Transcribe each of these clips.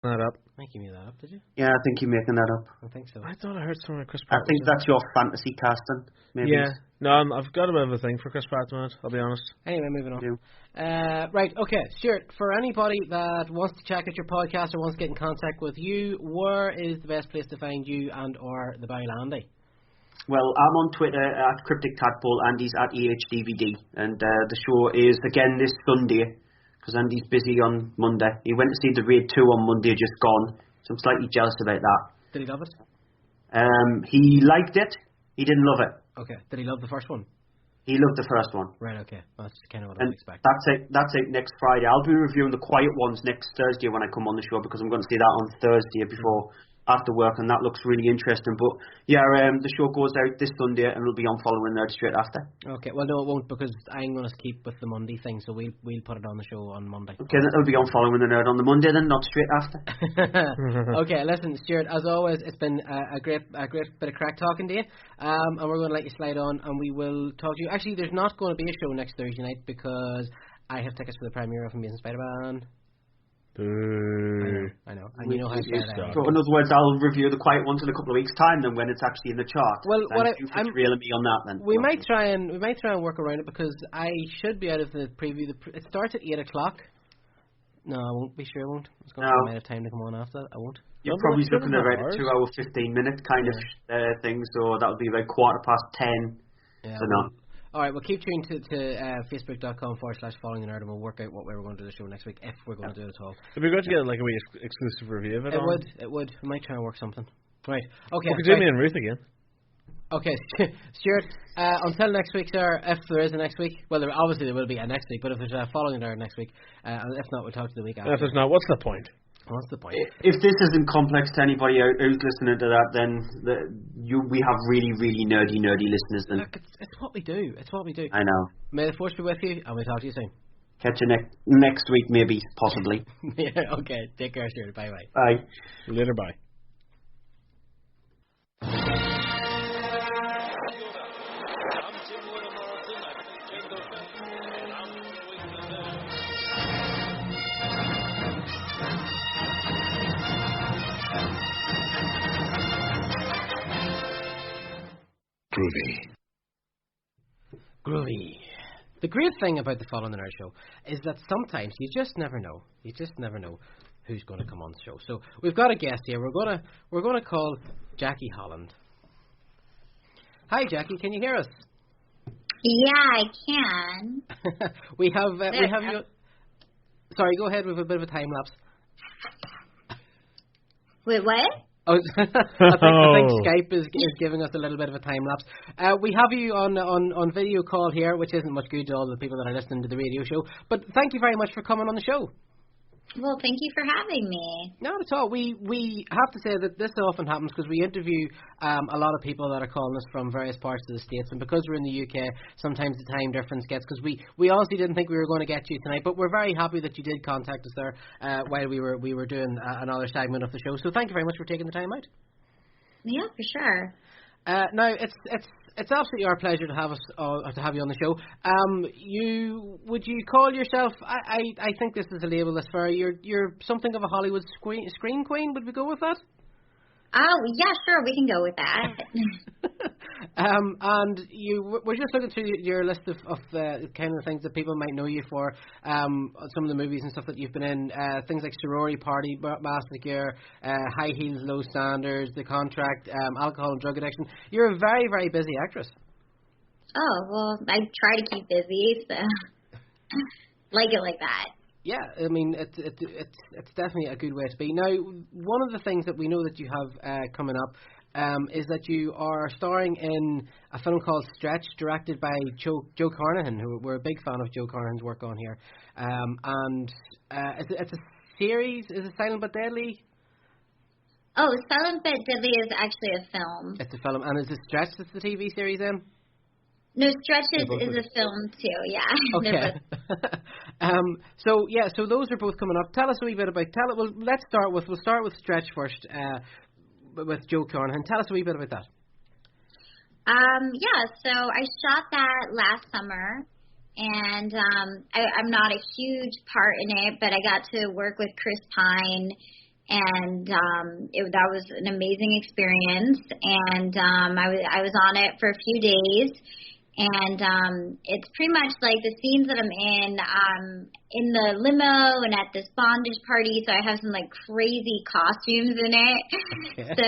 That up. I think you made that up, did you? Yeah, I think you're making that up. I think so. I thought I heard somewhere Chris I Pratt. think that's your fantasy casting, maybe. Yeah. No, I've got a bit of a thing for Chris Pratt, man. I'll be honest. Anyway, moving on. Right, okay, Stuart, for anybody that wants to check out your podcast or wants to get in contact with you, where is the best place to find you and or the Barry Landy? Well, I'm on Twitter at Cryptic Tadpole, Andy's at EHDVD, and the show is again this Sunday, because Andy's busy on Monday. He went to see the Raid 2 on Monday, just gone, so I'm slightly jealous about that. Did he love it? He liked it, he didn't love it. Okay, did he love the first one? He loved the first one. Right, okay, that's kind of what I was expecting. That's it next Friday. I'll be reviewing the Quiet Ones next Thursday when I come on the show, because I'm going to see that on Thursday before after work, and that looks really interesting. But yeah, the show goes out this Sunday and it'll be on Following Nerd straight after. Okay, well no it won't, because I'm going to keep with the Monday thing, so we'll put it on the show on Monday. Okay, it'll be on Following the Nerd on the Monday then, not straight after. Okay, listen Stuart, as always it's been a great bit of crack talking to you, and we're going to let you slide on and we will talk to you. Actually, there's not going to be a show next Thursday night because I have tickets for the premiere of Amazing Spider-Man. I know. And you know how sad I am. So in other words, I'll review the Quiet Ones in a couple of weeks' time then when it's actually in the chart. Well, I'm railing me on that then. We might try and work around it, because I should be out of the preview. It starts at 8 o'clock. No, I won't be sure. I won't. It's going to be a minute of time to come on after that. I won't. You're probably looking at about a 2 hour 15-minute kind of thing, so that would be about 10:15. Yeah. So no. All right, well, keep tuned to facebook.com/following the nerd, and we'll work out what way we're going to do the show next week, if we're going to do it at all. It'd be good to get like a wee exclusive review of it. It would. We might try and work something. Right. Okay. We could do me and Ruth again. Okay, Stuart. Until next week, sir. If there is a next week, well, obviously there will be a next week. But if there's a following there next week, if not, we'll talk to the week after. If there's not, what's the point? What's the point? If this isn't complex to anybody who's listening to that, then we have really, really nerdy listeners. Then look, it's what we do. It's what we do. I know. May the force be with you, and we'll talk to you soon. Catch you next week, maybe, possibly. Yeah. Okay. Take care, Stuart. Bye. Bye. Later. Bye. Groovy. The great thing about the Following the Nerd show is that sometimes you just never know. You just never know who's going to come on the show. So we've got a guest here. We're gonna call Jackie Holland. Hi, Jackie. Can you hear us? Yeah, I can. we have you. Sorry, go ahead with a bit of a time lapse. Wait, what? I think Skype is giving us a little bit of a time lapse. We have you on video call here, which isn't much good to all the people that are listening to the radio show. But thank you very much for coming on the show. Well, thank you for having me. Not at all. We have to say that this often happens because we interview a lot of people that are calling us from various parts of the States, and because we're in the UK, sometimes the time difference gets, because we honestly didn't think we were going to get you tonight, but we're very happy that you did contact us there while we were doing another segment of the show. So thank you very much for taking the time out. Yeah, for sure. Now it's absolutely our pleasure to have us to have you on the show. Would you call yourself? I think this is a label that's fair. You're something of a Hollywood screen queen. Would we go with that? Oh yeah, sure, we can go with that. And we're just looking through your list of the kind of things that people might know you for. Some of the movies and stuff that you've been in, things like Sorority Party, Massacre, High Heels, Low Standards, The Contract, Alcohol and Drug Addiction. You're a very, very busy actress. Oh well, I try to keep busy, so like it like that. Yeah, I mean, it's definitely a good way to be. Now, one of the things that we know that you have coming up is that you are starring in a film called Stretch, directed by Joe Carnahan, who we're a big fan of Joe Carnahan's work on here. And it's a series. Is it Silent But Deadly? Oh, Silent But Deadly is actually a film. It's a film. And is it Stretch that's the TV series then? No, Stretch is a film too, yeah. Okay. So those are both coming up. Tell us a wee bit about. We'll start with Stretch first. With Joe Carnahan. Tell us a wee bit about that. Yeah. So I shot that last summer, and I'm not a huge part in it, but I got to work with Chris Pine and that was an amazing experience. And I was on it for a few days, and it's pretty much like the scenes that I'm in the limo and at this bondage party. So I have some like crazy costumes in it. Okay. So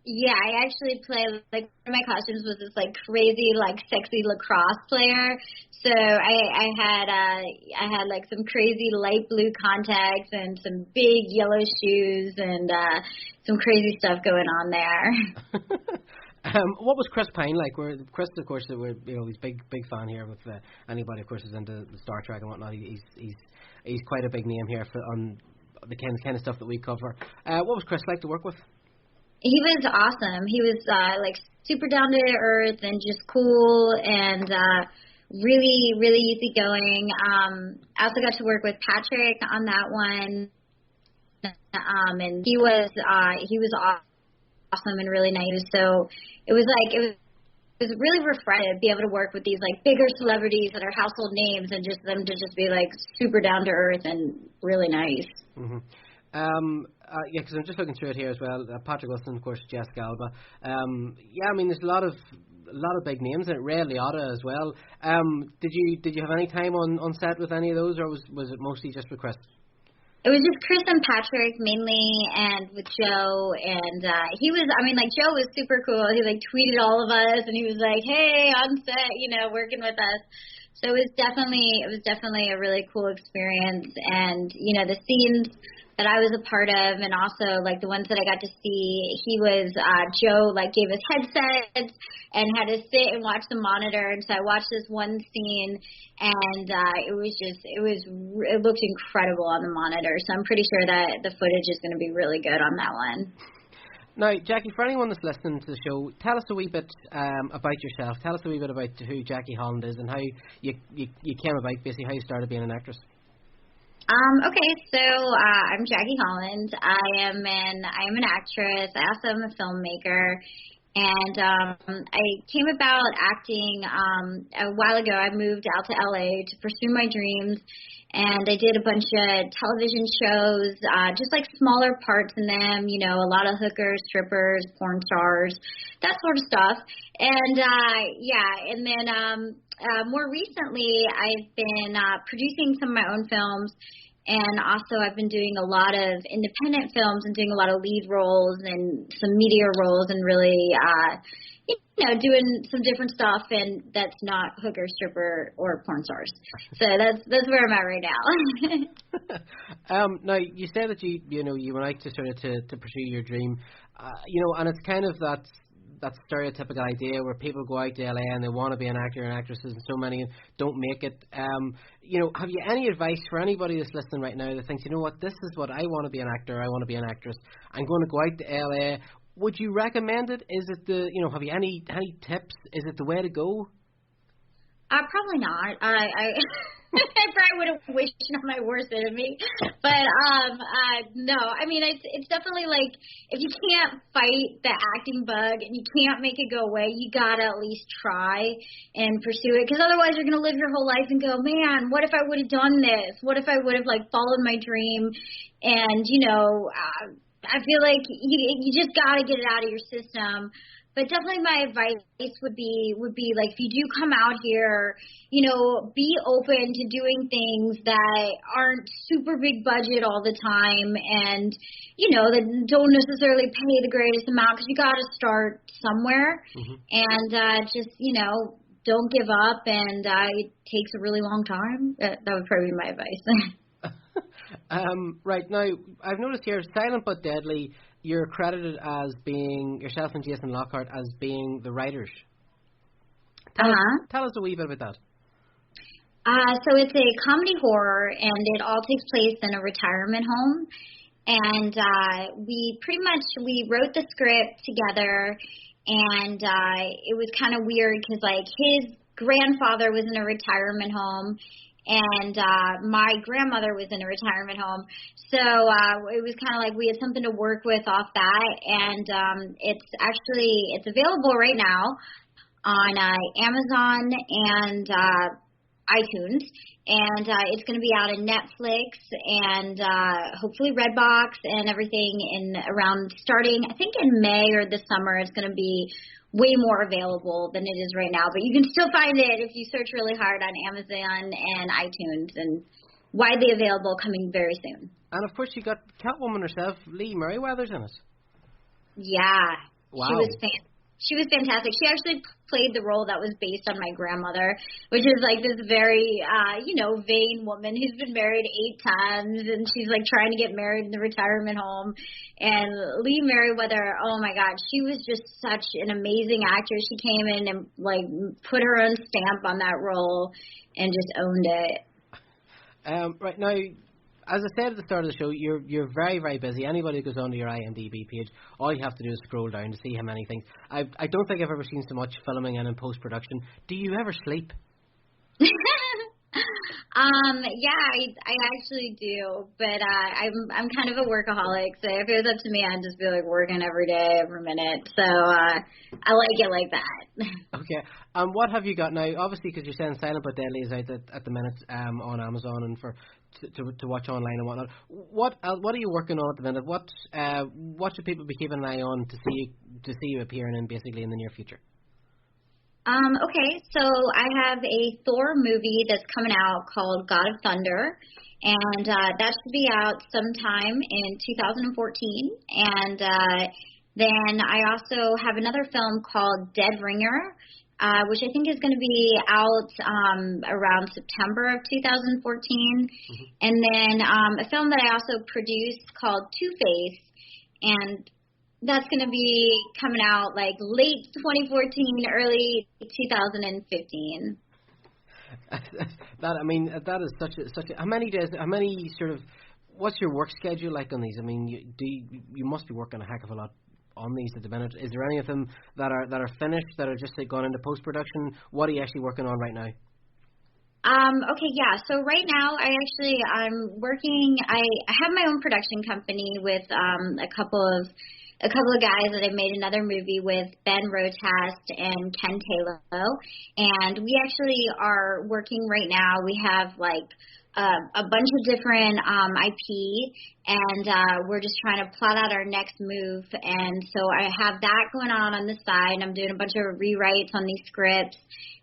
yeah, I actually play, like, one of my costumes was this like crazy, like, sexy lacrosse player. So I had like some crazy light blue contacts and some big yellow shoes and some crazy stuff going on there. What was Chris Pine like? Chris, of course, he's big fan here with anybody, of course, is into Star Trek and whatnot. He's quite a big name here on the kind of stuff that we cover. What was Chris like to work with? He was awesome. He was like super down to earth and just cool and really, really easygoing. I also got to work with Patrick on that one, and he was awesome and really nice. So it was really refreshing to be able to work with these like bigger celebrities that are household names and just them to just be like super down to earth and really nice. Mm-hmm. Yeah, because I'm just looking through it here as well. Patrick Wilson, of course, Jessica Alba. Yeah, I mean, there's a lot of big names in it. Ray Liotta as well. Did you have any time on set with any of those, or was it mostly just with Chris? It was just Chris and Patrick mainly, and with Joe. And he was, I mean, like, Joe was super cool. He like tweeted all of us, and he was like, "Hey, on set, working with us." So it was definitely a really cool experience, and the scenes that I was a part of, and also like the ones that I got to see, Joe like gave us headsets and had to sit and watch the monitor, and so I watched this one scene, and it looked incredible on the monitor, so I'm pretty sure that the footage is going to be really good on that one. Now, Jackie, for anyone that's listening to the show, tell us a wee bit about yourself. Tell us a wee bit about who Jackie Holland is and how you came about, basically how you started being an actress. Okay, so I'm Jackie Holland. I am an actress. I also am a filmmaker, and I came about acting a while ago. I moved out to LA to pursue my dreams, and I did a bunch of television shows, just like smaller parts in them. A lot of hookers, strippers, porn stars, that sort of stuff. And and then more recently, I've been producing some of my own films, and also I've been doing a lot of independent films and doing a lot of lead roles and some media roles and really, doing some different stuff, and that's not hooker, stripper, or porn stars. So that's where I'm at right now. Now, you said that you went out to sort of to pursue your dream, and it's kind of that stereotypical idea where people go out to LA and they want to be an actor and actresses, and so many don't make it. Have you any advice for anybody that's listening right now that thinks, this is what I want to be an actor, I want to be an actress, I'm going to go out to LA? Would you recommend it? Is it have you any tips? Is it the way to go? Probably not. I probably would have wished on my worst enemy, but no. I mean, it's definitely like if you can't fight the acting bug and you can't make it go away, you gotta at least try and pursue it, because otherwise you're gonna live your whole life and go, man, what if I would have done this? What if I would have like followed my dream? And I feel like you just gotta get it out of your system. But definitely my advice would be like, if you do come out here, be open to doing things that aren't super big budget all the time, and, that don't necessarily pay the greatest amount, because you got to start somewhere. Mm-hmm. And just, don't give up, and it takes a really long time. That would probably be my advice. Right, now, I've noticed here, Silent But Deadly, you're credited as being, yourself and Jason Lockhart, as being the writers. Tell us a wee bit about that. So it's a comedy horror, and it all takes place in a retirement home. And we wrote the script together, and it was kind of weird because, like, his grandfather was in a retirement home, and my grandmother was in a retirement home. So it was kind of like we had something to work with off that, and it's available right now on Amazon and iTunes, and it's going to be out in Netflix and hopefully Redbox and everything in around starting, I think in May or this summer. It's going to be way more available than it is right now, but you can still find it if you search really hard on Amazon and iTunes, and widely available, coming very soon. And of course you got Catwoman herself, Lee Merriweather's in it. Yeah. Wow. She was fantastic. She actually played the role that was based on my grandmother, which is like this very, vain woman who's been married 8 times, and she's like trying to get married in the retirement home. And Lee Merriweather, oh my God, she was just such an amazing actress. She came in and like put her own stamp on that role and just owned it. Right now, as I said at the start of the show, you're very, very busy. Anybody who goes onto your IMDb page, all you have to do is scroll down to see how many things. I don't think I've ever seen so much filming and in post-production. Do you ever sleep? I actually do, but I'm kind of a workaholic, so if it was up to me, I'd just be like working every day, every minute. So I like it like that. Okay. What have you got now? Obviously, because you're saying Silent But Deadly is out at the minute on Amazon and for to watch online and whatnot. What are you working on at the minute? What should people be keeping an eye on to see you appearing in basically in the near future? Okay, so I have a Thor movie that's coming out called God of Thunder, and that should be out sometime in 2014. And then I also have another film called Dead Ringer, which I think is going to be out around September of 2014. Mm-hmm. And then a film that I also produced called Two-Face, and that's going to be coming out like late 2014, early 2015. That is such a how many days? How many sort of? What's your work schedule like on these? I mean, you must be working a heck of a lot on these at the minute. Is there any of them that are finished, that are just gone into post production? What are you actually working on right now? Okay, yeah. So right now, I'm working. I have my own production company with a couple of guys that I made another movie with, Ben Rotast and Ken Taylor, and we actually are working right now. We have like a bunch of different IP, and we're just trying to plot out our next move. And so I have that going on the side. I'm doing a bunch of rewrites on these scripts,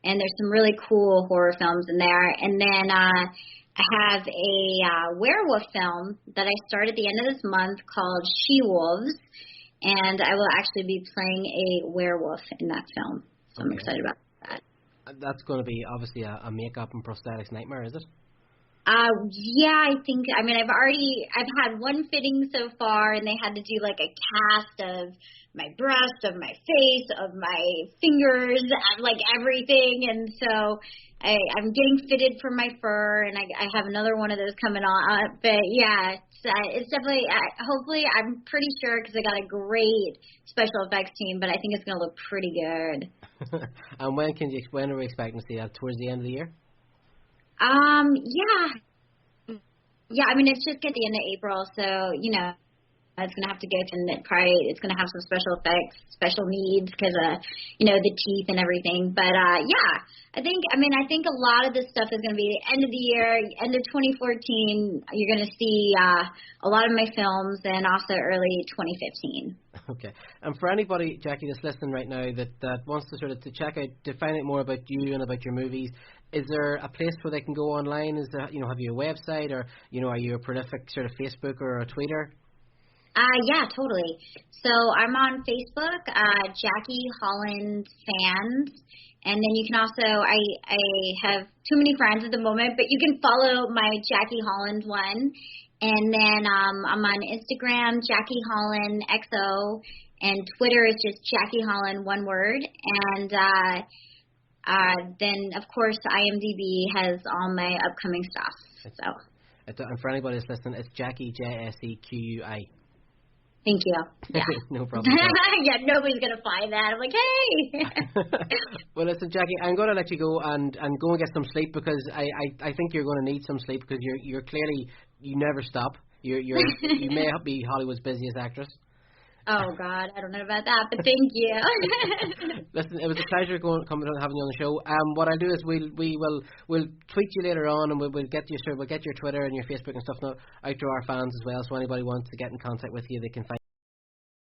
and there's some really cool horror films in there. And then I have a werewolf film that I start at the end of this month called She-Wolves. And I will actually be playing a werewolf in that film. So I'm excited about that. That's going to be obviously a makeup and prosthetics nightmare, is it? Yeah, I think. I mean, I've had one fitting so far, and they had to do like a cast of my breast, of my face, of my fingers, like everything. And so I'm getting fitted for my fur, and I have another one of those coming on. But yeah, it's definitely. Hopefully, I'm pretty sure because I got a great special effects team, but I think it's going to look pretty good. And when are we expecting to see that? Towards the end of the year? Yeah. I mean, it's just at the end of April, so it's gonna have to go to it's gonna have some special effects, special needs because the teeth and everything. But yeah, I think a lot of this stuff is gonna be the end of the year, end of 2014. You're gonna see a lot of my films, and also early 2015. Okay. And for anybody, Jackie, that's listening right now that wants to to check out, to find out more about you and about your movies, is there a place where they can go online? Is there, have you a website, or are you a prolific sort of Facebook or a Twitter? Yeah, totally. So I'm on Facebook, Jackie Holland Fans, and then you can also, I have too many friends at the moment, but you can follow my Jackie Holland one, and then I'm on Instagram, Jackie Holland XO, and Twitter is just Jackie Holland, one word, and then of course IMDb has all my upcoming stuff. So. And for anybody that's listening, it's Jackie JSEQUI. Thank you. Yeah. No problem. Yeah, nobody's going to find that. I'm like, hey. Well, listen, Jackie, I'm going to let you go and go and get some sleep, because I think you're going to need some sleep, because you're clearly, you never stop. You may be Hollywood's busiest actress. Oh God, I don't know about that, but thank you. Listen, it was a pleasure coming and having you on the show. What I'll do is we'll tweet you later on, and we'll get your Twitter and your Facebook and stuff out to our fans as well. So anybody wants to get in contact with you, they can find